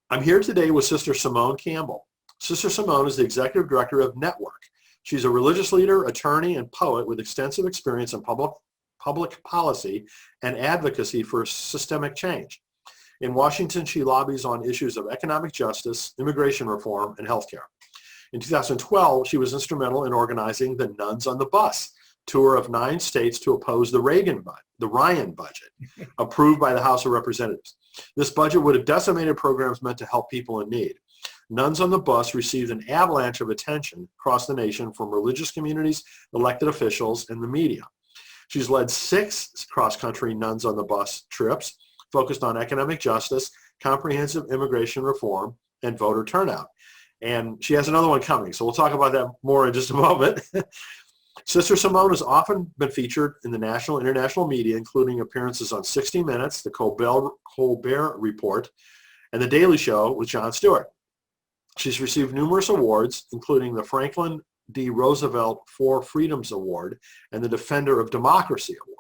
I'm here today with Sister Simone Campbell. Sister Simone is the executive director of Network. She's a religious leader, attorney, and poet with extensive experience in public policy and advocacy for systemic change. In Washington, she lobbies on issues of economic justice, immigration reform, and healthcare. In 2012, she was instrumental in organizing the Nuns on the Bus tour of 9 states to oppose the Ryan budget, approved by the House of Representatives. This budget would have decimated programs meant to help people in need. Nuns on the Bus received an avalanche of attention across the nation from religious communities, elected officials, and the media. She's led 6 cross-country Nuns on the Bus trips focused on economic justice, comprehensive immigration reform, and voter turnout. And she has another one coming, so we'll talk about that more in just a moment. Sister Simone has often been featured in the national and international media, including appearances on 60 Minutes, the Colbert Report, and The Daily Show with Jon Stewart. She's received numerous awards, including the Franklin D. Roosevelt Four Freedoms Award and the Defender of Democracy Award.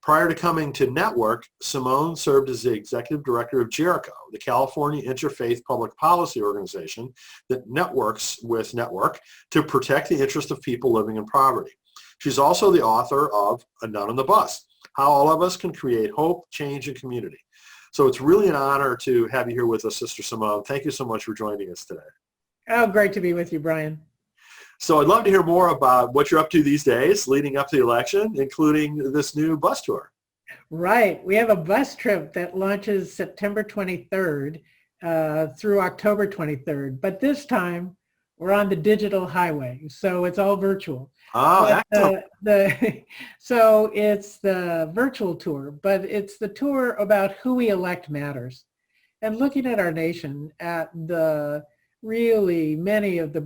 Prior to coming to Network, Simone served as the executive director of Jericho, the California interfaith public policy organization that networks with Network to protect the interests of people living in poverty. She's also the author of A Nun on the Bus, How All of Us Can Create Hope, Change, and Community. So it's really an honor to have you here with us, Sister Simone. Thank you so much for joining us today. Oh, great to be with you, Brian. So I'd love to hear more about what you're up to these days leading up to the election, including this new bus tour. Right. We have a bus trip that launches September 23rd through October 23rd. But this time, we're on the digital highway, so it's all virtual. Oh, excellent. So it's the virtual tour, but it's the tour about who we elect matters. And looking at our nation, at the really many of the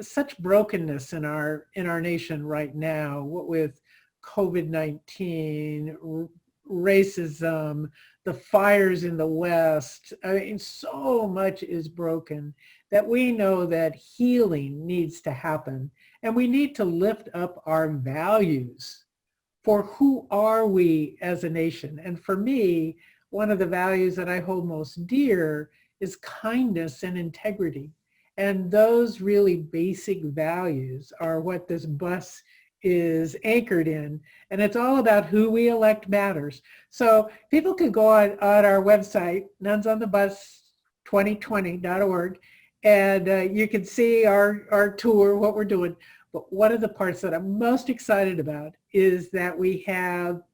such brokenness in our nation right now, what with COVID-19, racism, the fires in the West. I mean, so much is broken that we know that healing needs to happen, and we need to lift up our values for who are we as a nation. And for me, one of the values that I hold most dear is kindness and integrity. And those really basic values are what this bus is anchored in. And it's all about who we elect matters. So people can go on our website, nunsonthebus2020.org, and you can see our tour, what we're doing. But one of the parts that I'm most excited about is that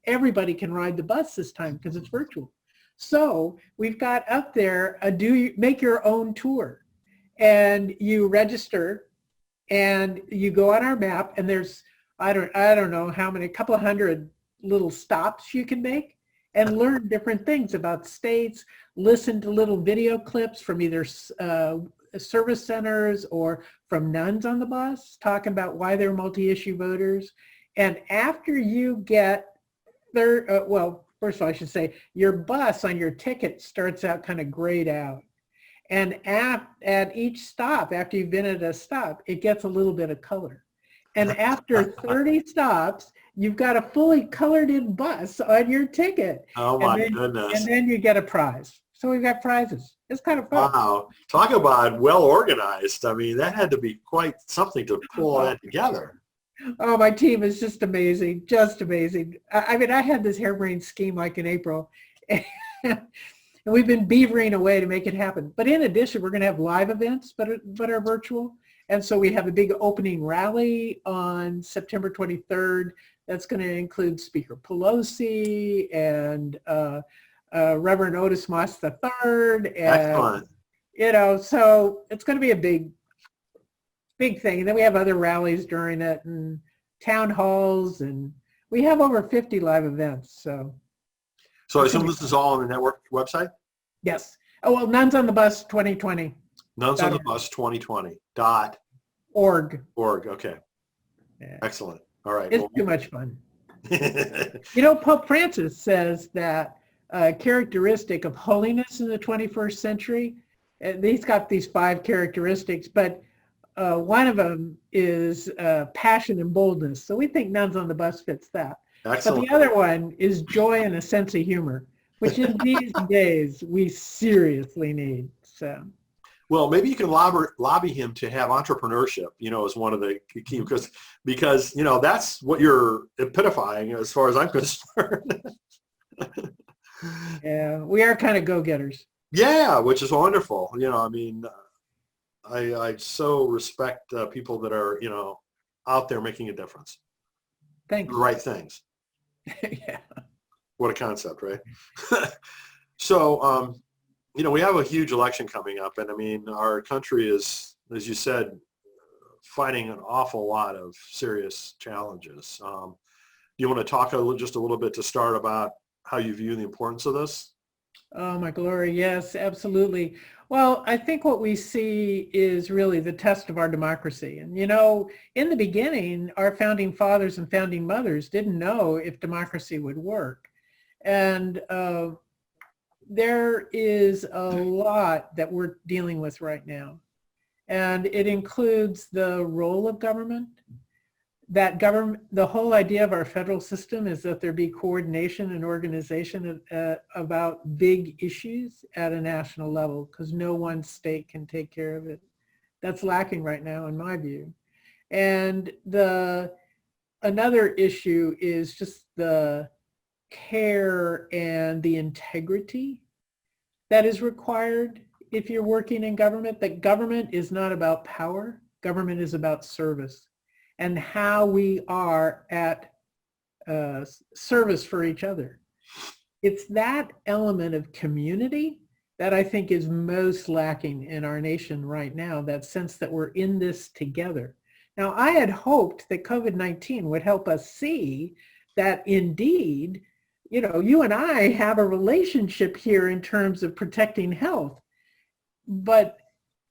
everybody can ride the bus this time because it's virtual. So we've got up there make your own tour, and you register and you go on our map, and there's I don't know how many, couple hundred little stops you can make and learn different things about states, listen to little video clips from either service centers or from nuns on the bus talking about why they're multi-issue voters. And after you get there, first of all, I should say, your bus on your ticket starts out kind of grayed out. And at each stop, after you've been at a stop, it gets a little bit of color. And after 30 stops, you've got a fully colored in bus on your ticket. Oh my goodness. And then you get a prize. So we've got prizes. It's kind of fun. Wow. Talk about well organized. I mean, that had to be quite something to pull all that together. Oh, my team is just amazing, just amazing. I mean, I had this harebrained scheme like in April, and we've been beavering away to make it happen. But in addition, we're going to have live events, but are virtual. And so we have a big opening rally on September 23rd. That's going to include Speaker Pelosi and Reverend Otis Moss III. And, excellent. So it's going to be a big thing. And then we have other rallies during it and town halls, and we have over 50 live events. So I assume this is all on the network website? Yes. Oh, well, Nuns on the Bus 2020. Nuns on the Bus 2020. .org. Okay. Yeah. Excellent. All right. It's too much fun. Pope Francis says that characteristic of holiness in the 21st century, he's got these 5 characteristics, but one of them is passion and boldness. So we think Nuns on the Bus fits that. Excellent. But the other one is joy and a sense of humor, which in these days we seriously need. So. Well, maybe you can lobby him to have entrepreneurship, as one of the key, because, that's what you're epitomizing as far as I'm concerned. Yeah, we are kind of go-getters. Yeah, which is wonderful. I so respect people that are, out there making a difference. Thanks. The right things. Yeah. What a concept, right? So, we have a huge election coming up, and our country is, as you said, fighting an awful lot of serious challenges. Do you want to talk just a little bit to start about how you view the importance of this? Oh, my glory. Yes, absolutely. Well, I think what we see is really the test of our democracy. And, in the beginning, our founding fathers and founding mothers didn't know if democracy would work. And there is a lot that we're dealing with right now. And it includes the role of government. That the whole idea of our federal system is that there be coordination and organization about big issues at a national level, because no one state can take care of it. That's lacking right now, in my view. And another issue is just the care and the integrity that is required if you're working in government. That government is not about power. Government is about service, and how we are at service for each other. It's that element of community that I think is most lacking in our nation right now, that sense that we're in this together. Now, I had hoped that COVID-19 would help us see that indeed, you and I have a relationship here in terms of protecting health. But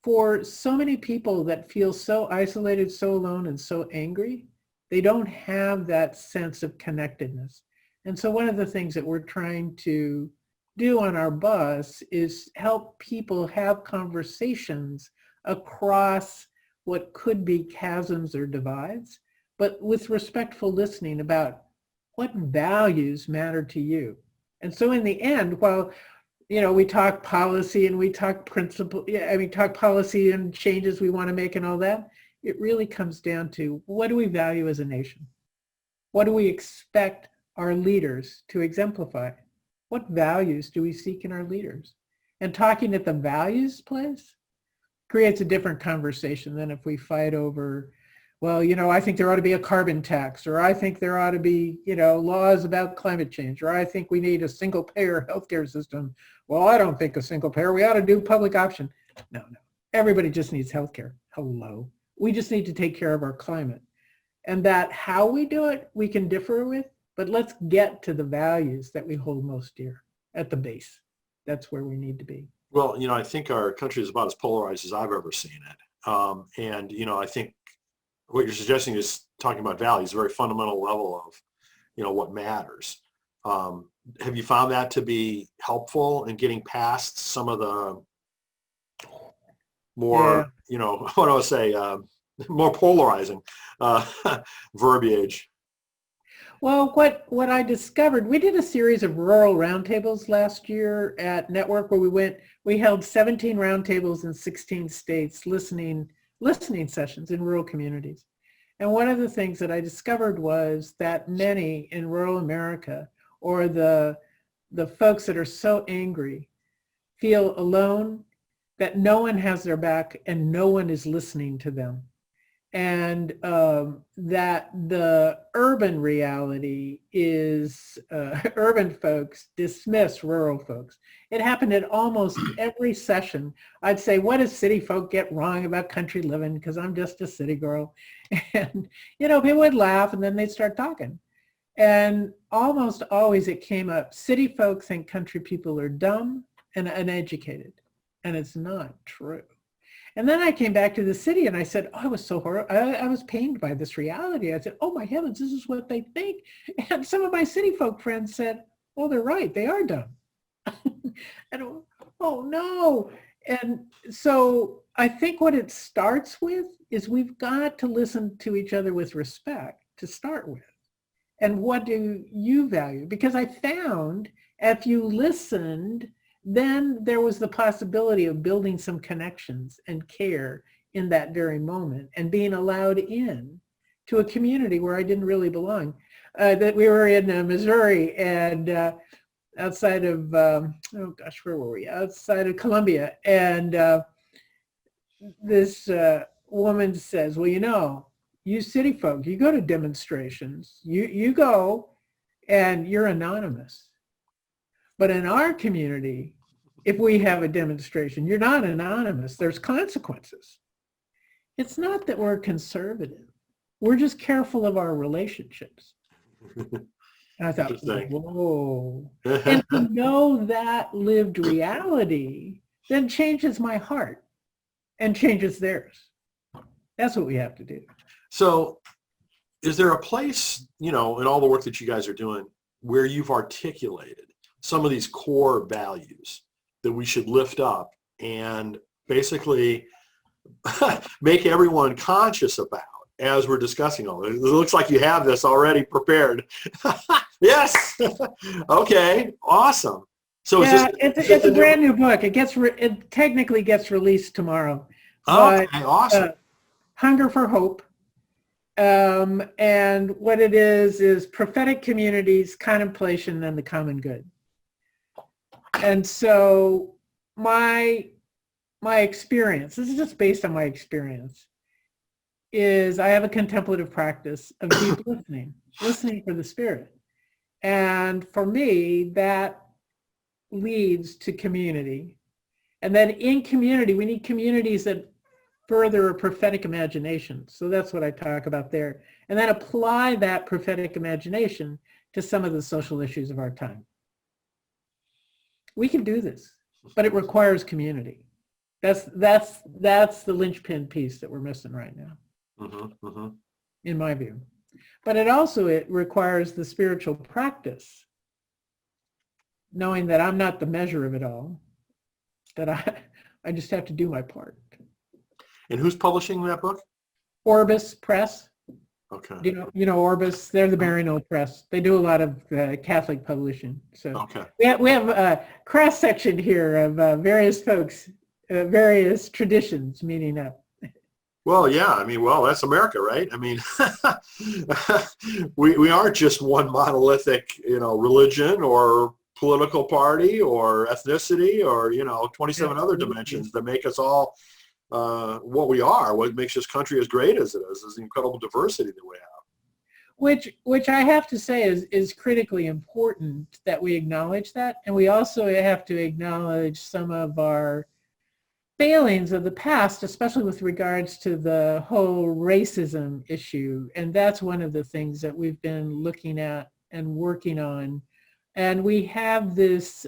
for so many people that feel so isolated, so alone, and so angry, they don't have that sense of connectedness. And so one of the things that we're trying to do on our bus is help people have conversations across what could be chasms or divides, but with respectful listening about what values matter to you. And so in the end, while we talk policy and we talk talk policy and changes we want to make and all that, it really comes down to, what do we value as a nation? What do we expect our leaders to exemplify? What values do we seek in our leaders? And talking at the values place creates a different conversation than if we fight over, well, I think there ought to be a carbon tax, or I think there ought to be, laws about climate change, or I think we need a single payer healthcare system. Well, I don't think a single payer. We ought to do public option. No. Everybody just needs healthcare. Hello. We just need to take care of our climate. And that how we do it, we can differ with, but let's get to the values that we hold most dear at the base. That's where we need to be. Well, I think our country is about as polarized as I've ever seen it. I think what you're suggesting is talking about values, a very fundamental level of, what matters. Have you found that to be helpful in getting past some of the more, what do I say, more polarizing verbiage? Well, what I discovered, we did a series of rural roundtables last year at Network, where we held 17 roundtables in 16 states, listening sessions in rural communities. And one of the things that I discovered was that many in rural America, or the folks that are so angry, feel alone, that no one has their back and no one is listening to them. And that the urban reality is urban folks dismiss rural folks. It happened at almost every session. I'd say, what does city folk get wrong about country living? Because I'm just a city girl. And, people would laugh and then they'd start talking. And almost always it came up, city folk think country people are dumb and uneducated. And it's not true. And then I came back to the city and I said, I was so horrible. I was pained by this reality. I said, oh my heavens, this is what they think. And some of my city folk friends said, oh, they're right. They are dumb. And oh no. And so I think what it starts with is we've got to listen to each other with respect to start with. And what do you value? Because I found If you listened, then there was the possibility of building some connections and care in that very moment and being allowed in to a community where I didn't really belong. That we were in Missouri and outside of, where were we? Outside of Columbia. And this woman says, well, you city folk, you go to demonstrations, you go and you're anonymous. But in our community, if we have a demonstration, you're not anonymous. There's consequences. It's not that we're conservative. We're just careful of our relationships. And I thought, whoa. And to know that lived reality then changes my heart and changes theirs. That's what we have to do. So is there a place, in all the work that you guys are doing where you've articulated some of these core values that we should lift up and basically make everyone conscious about as we're discussing all this? It looks like you have this already prepared. Yes. Okay. Awesome. So yeah, it's a brand new book. It technically gets released tomorrow. Okay. Awesome. Hunger for Hope. And what it is prophetic communities, contemplation, and the common good. And so my experience, this is just based on my experience, is I have a contemplative practice of deep listening for the Spirit. And for me, that leads to community. And then in community, we need communities that further a prophetic imagination. So that's what I talk about there. And then apply that prophetic imagination to some of the social issues of our time. We can do this, but it requires community. That's the linchpin piece that we're missing right now, in my view. But it requires the spiritual practice, knowing that I'm not the measure of it all, that I just have to do my part. And who's publishing that book? Orbis Press. Okay. You know Orbis. They're the Maryknoll Press. They do a lot of Catholic publishing. So okay. We have a cross section here of various folks, various traditions meeting up. Well, yeah. That's America, right? We aren't just one monolithic, religion or political party or ethnicity or 27 other dimensions that make us all what we are. What makes this country as great as it is the incredible diversity that we have. Which I have to say is critically important that we acknowledge that, and we also have to acknowledge some of our failings of the past, especially with regards to the whole racism issue. And that's one of the things that we've been looking at and working on. And we have this.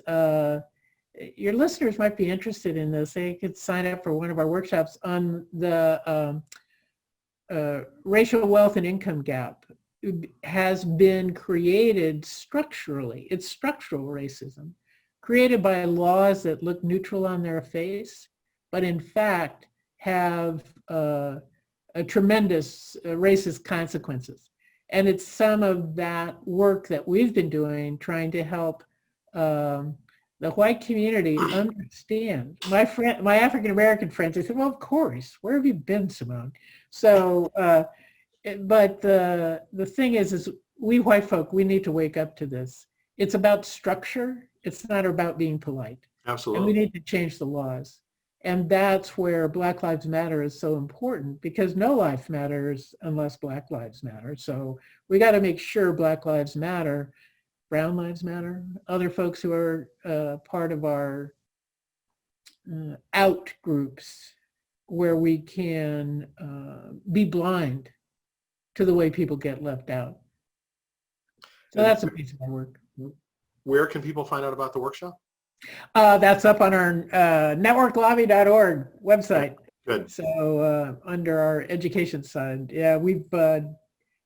Your listeners might be interested in this. They could sign up for one of our workshops on the racial wealth and income gap. It has been created structurally. It's structural racism, created by laws that look neutral on their face, but in fact have a tremendous racist consequences. And it's some of that work that we've been doing, trying to help the white community understand. My African-American friends, they said, well, of course, where have you been, Simone? So, but the thing is we white folk, we need to wake up to this. It's about structure. It's not about being polite. Absolutely. And we need to change the laws. And that's where Black Lives Matter is so important, because no life matters unless Black Lives Matter. So we got to make sure Black Lives Matter, Brown Lives Matter, other folks who are part of our out groups, where we can be blind to the way people get left out. So that's a piece of our work. Where can people find out about the workshop? That's up on our networklobby.org website. Good. So under our education side, yeah, we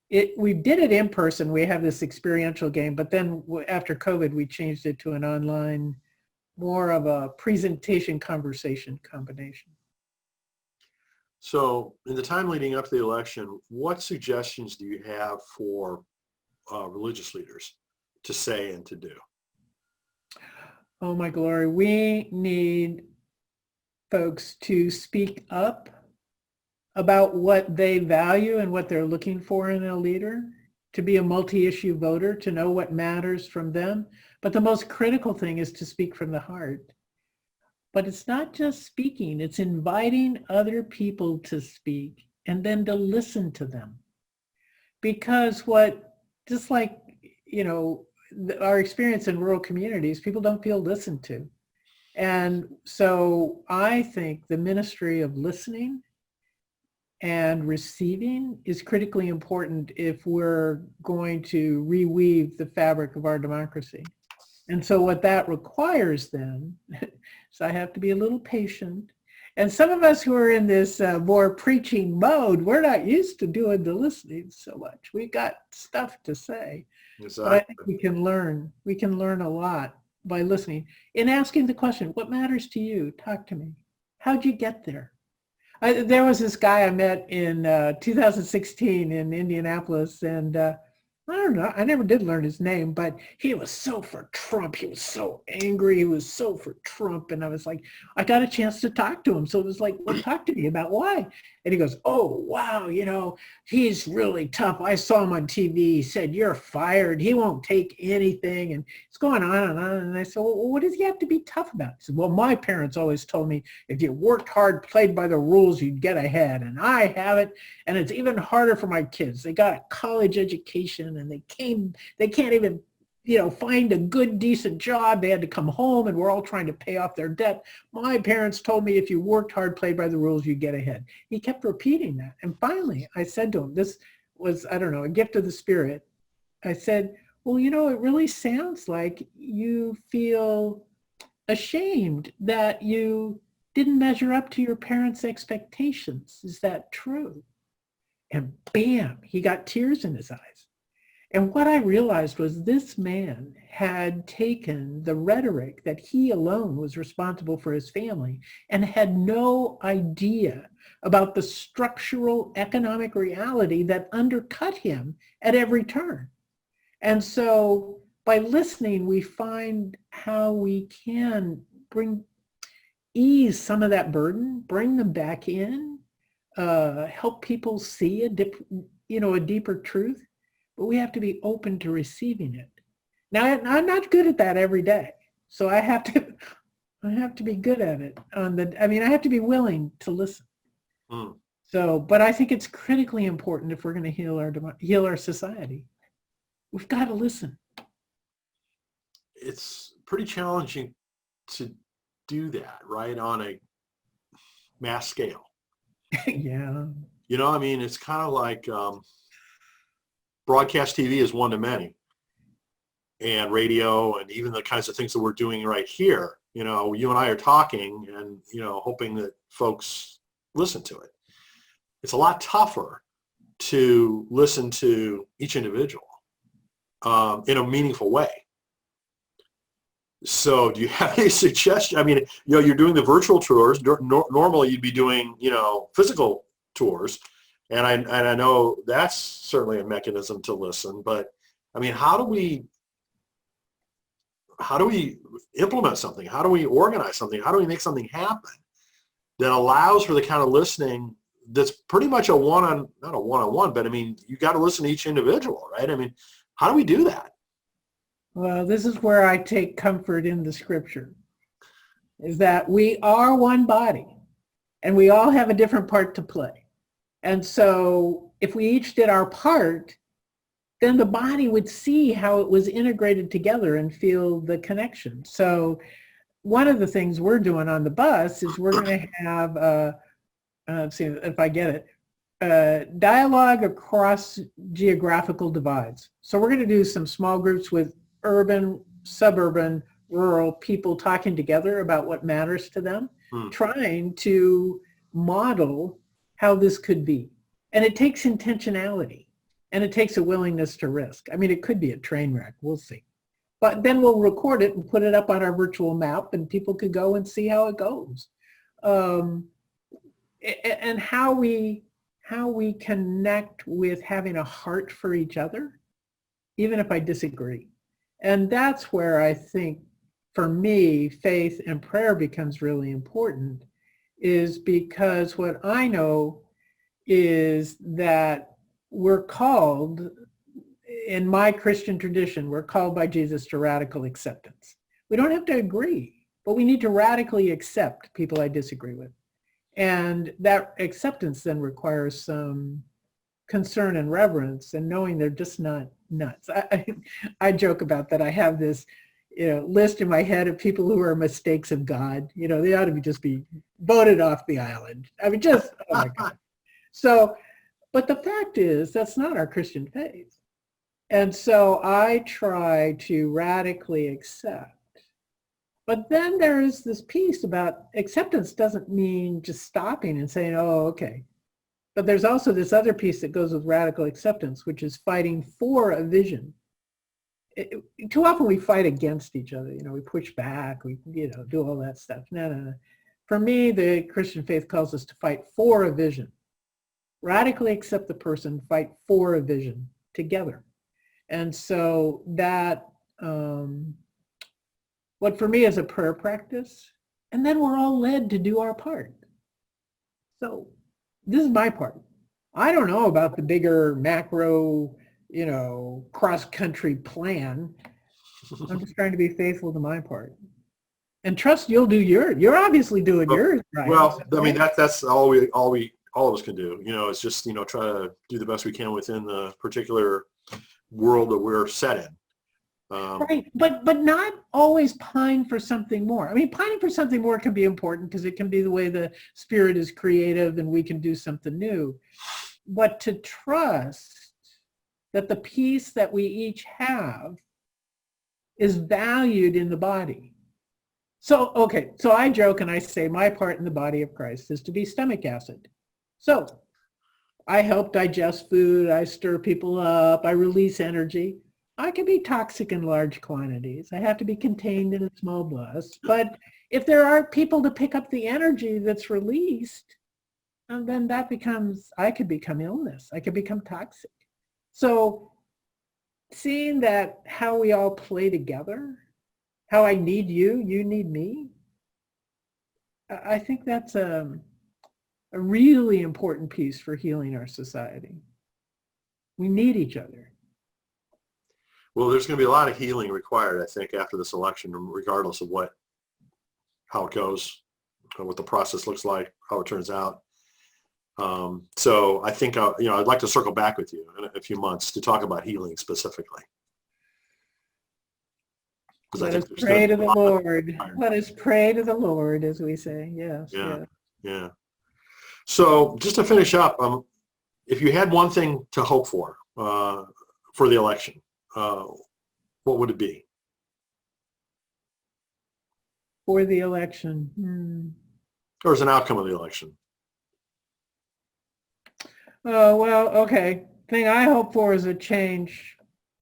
did it in person. We have this experiential game, but then after COVID, we changed it to an online, more of a presentation conversation combination. So in the time leading up to the election, what suggestions do you have for religious leaders to say and to do? Oh my glory. We need folks to speak up about what they value and what they're looking for in a leader, to be a multi-issue voter, to know what matters from them. But the most critical thing is to speak from the heart. But it's not just speaking, it's inviting other people to speak and then to listen to them. Because just like, our experience in rural communities, people don't feel listened to. And so I think the ministry of listening and receiving is critically important if we're going to reweave the fabric of our democracy. And so what that requires then, so I have to be a little patient. And some of us who are in this more preaching mode, we're not used to doing the listening so much. We got stuff to say. Exactly. But I think we can learn. We can learn a lot by listening. In asking the question, what matters to you? Talk to me. How'd you get there? There was this guy I met in 2016 in Indianapolis, and I don't know, I never did learn his name, but he was so for Trump. He was so angry. He was so for Trump. And I was like, I got a chance to talk to him. So it was like, well, talk to me about why. And he goes, oh, wow, he's really tough. I saw him on TV. He said, you're fired. He won't take anything. And it's going on and on. And I said, well, what does he have to be tough about? He said, well, my parents always told me if you worked hard, played by the rules, you'd get ahead. And I have it. And it's even harder for my kids. They got a college education and they can't even, find a good, decent job. They had to come home and we're all trying to pay off their debt. My parents told me if you worked hard, played by the rules, you get ahead. He kept repeating that. And finally, I said to him, this was, I don't know, a gift of the Spirit. I said, well, it really sounds like you feel ashamed that you didn't measure up to your parents' expectations. Is that true? And bam, he got tears in his eyes. And what I realized was this man had taken the rhetoric that he alone was responsible for his family and had no idea about the structural economic reality that undercut him at every turn. And so by listening, we find how we can ease some of that burden, bring them back in, help people see a deeper truth. But we have to be open to receiving it. Now, I'm not good at that every day. So I have to be good at it I have to be willing to listen. So, but I think it's critically important if we're going to heal our society. We've got to listen. It's pretty challenging to do that, right, on a mass scale. Yeah. It's kind of like broadcast TV is one to many, and radio, and even the kinds of things that we're doing right here. You and I are talking and, hoping that folks listen to it. It's a lot tougher to listen to each individual in a meaningful way. So do you have any suggestion? You're doing the virtual tours. Normally you'd be doing, physical tours. And I know that's certainly a mechanism to listen, but how do we implement something? How do we organize something? How do we make something happen that allows for the kind of listening that's pretty much not a one-on-one, but you got to listen to each individual, right? How do we do that? Well, this is where I take comfort in the scripture, is that we are one body and we all have a different part to play. And so if we each did our part, then the body would see how it was integrated together and feel the connection. So one of the things we're doing on the bus is we're going to have, let's see if I get it, dialogue across geographical divides. So we're going to do some small groups with urban, suburban, rural people talking together about what matters to them, trying to model how this could be. And it takes intentionality and it takes a willingness to risk. It could be a train wreck, we'll see. But then we'll record it and put it up on our virtual map and people could go and see how it goes. And how we connect with having a heart for each other, even if I disagree. And that's where I think for me, faith and prayer becomes really important is because what I know is that we're called, in my Christian tradition, we're called by Jesus to radical acceptance. We don't have to agree, but we need to radically accept people I disagree with. And that acceptance then requires some concern and reverence and knowing they're just not nuts. I joke about that. I have this list in my head of people who are mistakes of God. They ought to just be voted off the island. I mean, just, oh my God. So, but the fact is, that's not our Christian faith. And so I try to radically accept. But then there is this piece about acceptance doesn't mean just stopping and saying, oh, okay. But there's also this other piece that goes with radical acceptance, which is fighting for a vision. Too often we fight against each other. We push back, we do all that stuff. No. For me, the Christian faith calls us to fight for a vision. Radically accept the person, fight for a vision together. And so that, what for me is a prayer practice, and then we're all led to do our part. So this is my part. I don't know about the bigger macro, cross-country plan. I'm just trying to be faithful to my part. And trust you'll do yours. You're obviously doing yours, right? Well, I mean, that's all of us can do. It's just, try to do the best we can within the particular world that we're set in. Right, but not always pine for something more. I mean, pining for something more can be important because it can be the way the spirit is creative and we can do something new. But to trust that the peace that we each have is valued in the body. So I joke and I say my part in the body of Christ is to be stomach acid. So I help digest food, I stir people up, I release energy. I can be toxic in large quantities. I have to be contained in a small bus. But if there are people to pick up the energy that's released, then I could become illness. I could become toxic. So seeing that how we all play together, how I need you, you need me, I think that's a really important piece for healing our society. We need each other. Well, there's going to be a lot of healing required, I think, after this election, regardless of how it goes, what the process looks like, how it turns out. So I think, I'd like to circle back with you in a few months to talk about healing specifically. Let us pray to the Lord. Let us pray to the Lord, as we say. Yes. Yeah. So just to finish up, if you had one thing to hope for the election, what would it be? For the election? Or as an outcome of the election? Oh, well, okay. Thing I hope for is a change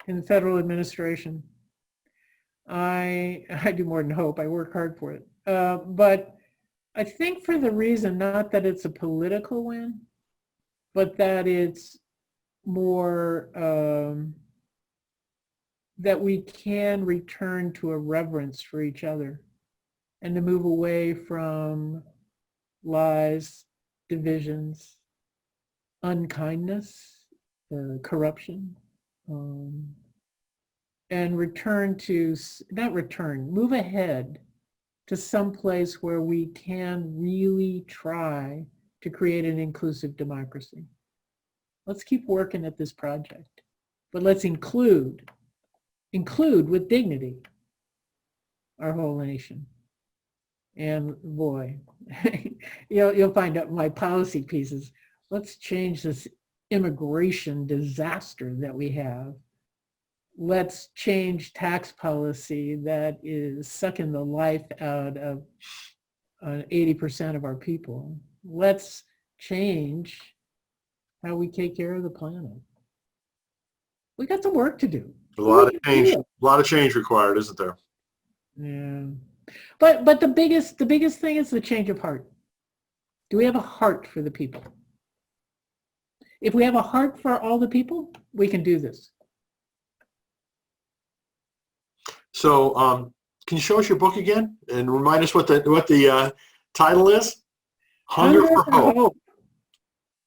in the federal administration. I do more than hope. I work hard for it. But I think for the reason, not that it's a political win, but that it's more that we can return to a reverence for each other and to move away from lies, divisions, unkindness, corruption, and move ahead to some place where we can really try to create an inclusive democracy. Let's keep working at this project, but let's include with dignity our whole nation. And boy, you'll find out my policy pieces. Let's change this immigration disaster that we have. Let's change tax policy that is sucking the life out of 80% of our people. Let's change how we take care of the planet. We got some work to do. A lot of change required, isn't there? Yeah. But the biggest thing is the change of heart. Do we have a heart for the people? If we have a heart for all the people, we can do this. So can you show us your book again and remind us what the title is? Hunger for Hope.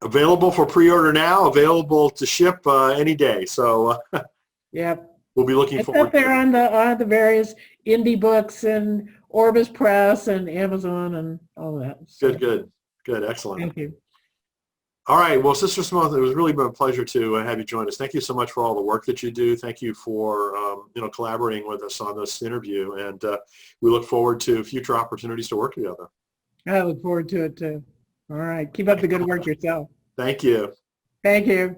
Available for pre-order now, available to ship any day. So Yep. we'll be looking It's forward up there to it. on the various indie books and Orbis Press and Amazon and all that. So, Good. Excellent. thank you. All right. Well, Sister Simone, it was really been a pleasure to have you join us. Thank you so much for all the work that you do. Thank you for collaborating with us on this interview, and we look forward to future opportunities to work together. I look forward to it too. All right. Keep up the good work yourself. Thank you. Thank you.